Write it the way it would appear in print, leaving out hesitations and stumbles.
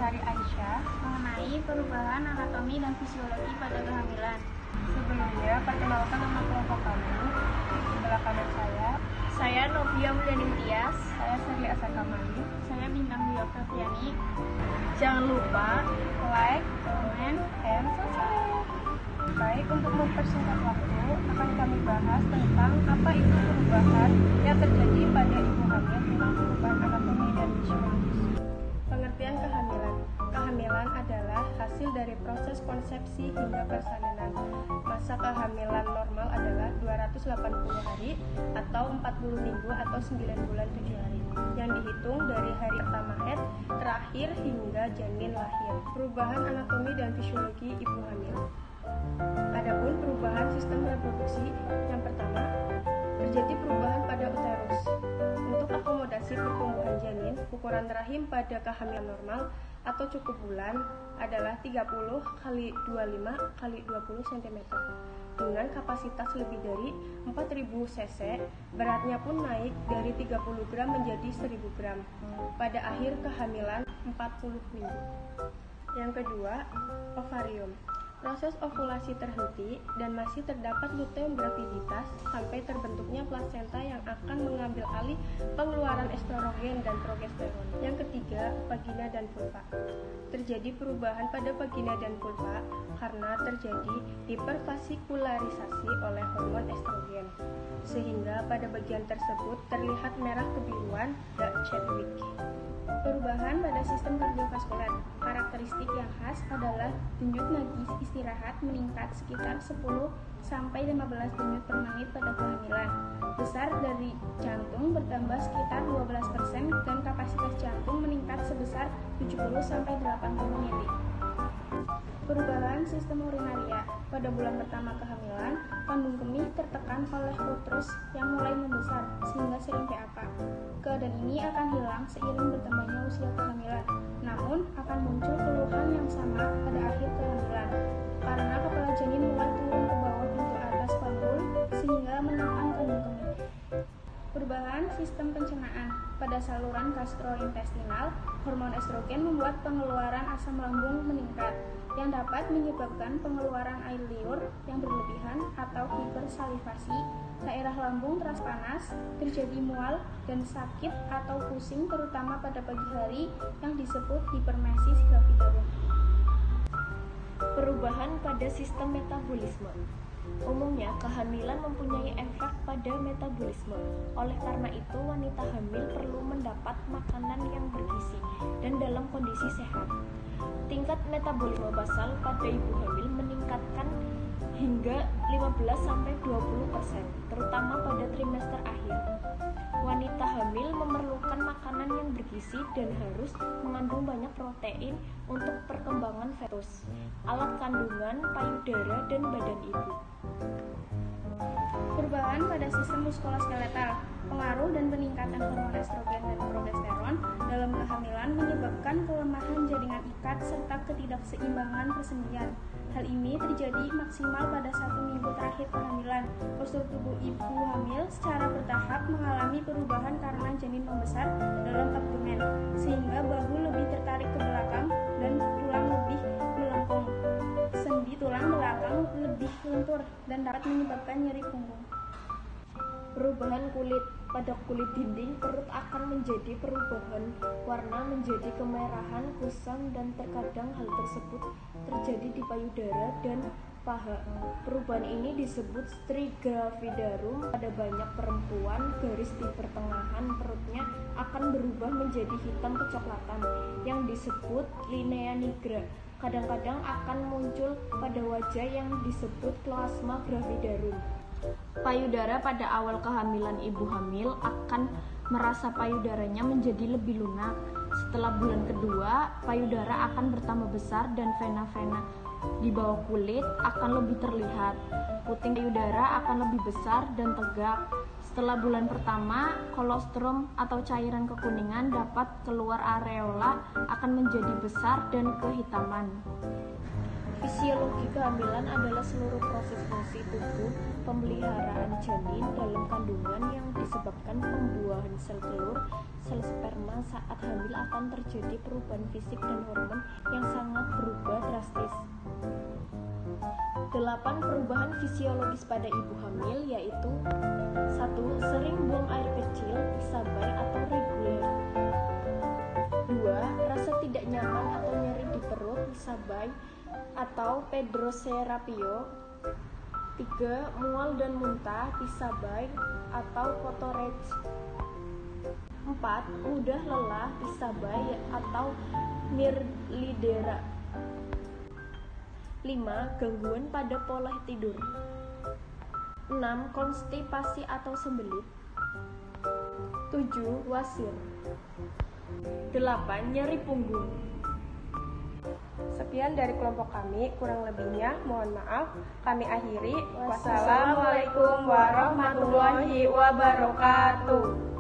Sari Aisyah mengenai perubahan anatomi dan fisiologi pada kehamilan. Sebelumnya, perkenalkan nama kelompok kami. Di sebelah kanan Saya Novia Mulyani Tias. saya Sari Asakamani. Saya Bintang Dwi Oktaviani. Jangan lupa like, comment, and subscribe. Baik, untuk mempersingkat waktu, akan kami bahas tentang apa itu perubahan yang terjadi pada ibu hamil dengan perubahan anatomi dan fisiologis. Pengertian kehamilan. Kehamilan adalah hasil dari proses konsepsi hingga persalinan. Masa kehamilan normal adalah 280 hari atau 40 minggu atau 9 bulan 7 hari yang dihitung dari hari pertama haid terakhir hingga janin lahir. Perubahan anatomi dan fisiologi ibu hamil. Adapun perubahan sistem reproduksi, yang pertama, terjadi perubahan pada uterus. Untuk akomodasi pertumbuhan janin, ukuran rahim pada kehamilan normal atau cukup bulan adalah 30 x 25 x 20 cm dengan kapasitas lebih dari 4000 cc, beratnya pun naik dari 30 gram menjadi 1000 gram pada akhir kehamilan 40 minggu. Yang kedua, ovarium. Proses ovulasi terhenti dan masih terdapat luteum graviditas sampai terbentuknya plasenta yang akan mengambil alih pengeluaran estrogen dan progesteron. Yang ketiga, vagina dan vulva. Terjadi perubahan pada vagina dan vulva karena terjadi hipervasikularisasi oleh hormon estrogen, sehingga pada bagian tersebut terlihat merah kebiruan dan Chadwick. Perubahan pada sistem kardiovaskuler. Karakteristik yang khas adalah denyut nadi istirahat meningkat sekitar 10-15 denyut per menit pada kehamilan. Besar dari jantung bertambah sekitar 12% dan kapasitas jantung meningkat sebesar 70-80 mili. Perubahan sistem urinaria. Pada bulan pertama kehamilan, kandung kemih tertekan oleh uterus yang mulai membesar sehingga sering PAP. Keadaan ini akan hilang seiring bertambahnya usia kehamilan. Namun, akan muncul keluhan yang sama pada akhir kehamilan karena kepala janin mulai turun ke bawah pintu atas panggul sehingga menekan kandung kemih. Perubahan sistem pencernaan. Pada saluran gastrointestinal, hormon estrogen membuat pengeluaran asam lambung meningkat yang dapat menyebabkan pengeluaran air liur yang berlebihan atau hipersalivasi, daerah lambung terasa panas, terjadi mual dan sakit atau pusing terutama pada pagi hari yang disebut hipermesis gravidarum. Perubahan pada sistem metabolisme. Umumnya, kehamilan mempunyai efek pada metabolisme. Oleh karena itu, wanita hamil perlu mendapat makanan yang bergizi dan dalam kondisi sehat. Tingkat metabolisme basal pada ibu hamil meningkatkan hingga 15-20%, terutama pada trimester akhir. Wanita hamil memerlukan makanan yang bergizi dan harus mengandung banyak protein untuk perkembangan fetus, alat kandungan, payudara, dan badan ibu. Perubahan pada sistem muskuloskeletal. Pengaruh dan peningkatan hormon estrogen dan progesteron dalam kehamilan menyebabkan kelemahan jaringan ikat serta ketidakseimbangan persendian. Hal ini terjadi maksimal pada 1 minggu terakhir kehamilan. Postur tubuh ibu hamil secara bertahap mengalami perubahan karena janin membesar dalam abdomen, sehingga bahu lebih tertarik ke belakang dan tulang lebih melengkung. Sendi tulang belakang lebih lentur dan dapat menyebabkan nyeri punggung. Perubahan kulit. Pada kulit dinding perut akan menjadi perubahan warna menjadi kemerahan, kusam, dan terkadang hal tersebut terjadi di payudara dan paha. Perubahan ini disebut stri gravidarum. Pada banyak perempuan, garis di pertengahan perutnya akan berubah menjadi hitam kecoklatan yang disebut linea nigra. Kadang-kadang akan muncul pada wajah yang disebut plasma gravidarum. Payudara pada awal kehamilan ibu hamil akan merasa payudaranya menjadi lebih lunak. Setelah bulan kedua, payudara akan bertambah besar dan vena-vena di bawah kulit akan lebih terlihat. Puting payudara akan lebih besar dan tegak. Setelah bulan pertama, kolostrum atau cairan kekuningan dapat keluar, areola akan menjadi besar dan kehitaman. Fisiologi kehamilan adalah seluruh proses fungsi tubuh pemeliharaan janin dalam kandungan yang disebabkan pembuahan sel telur, sel sperma. Saat hamil akan terjadi perubahan fisik dan hormon yang sangat berubah drastis. 8 perubahan fisiologis pada ibu hamil yaitu 1. Sering buang air kecil, disabai atau reguler. 2. Rasa tidak nyaman atau nyeri di perut, disabai atau pedroserapio. 3. Mual dan muntah, disabai atau potorage. 4. Mudah lelah, disabai atau mirlidera. 5. Gangguan pada pola tidur. 6. Konstipasi atau sembelit. 7. Wasir. 8. Nyeri punggung. Sekian dari kelompok kami, kurang lebihnya mohon maaf. Kami akhiri. Wassalamualaikum warahmatullahi wabarakatuh.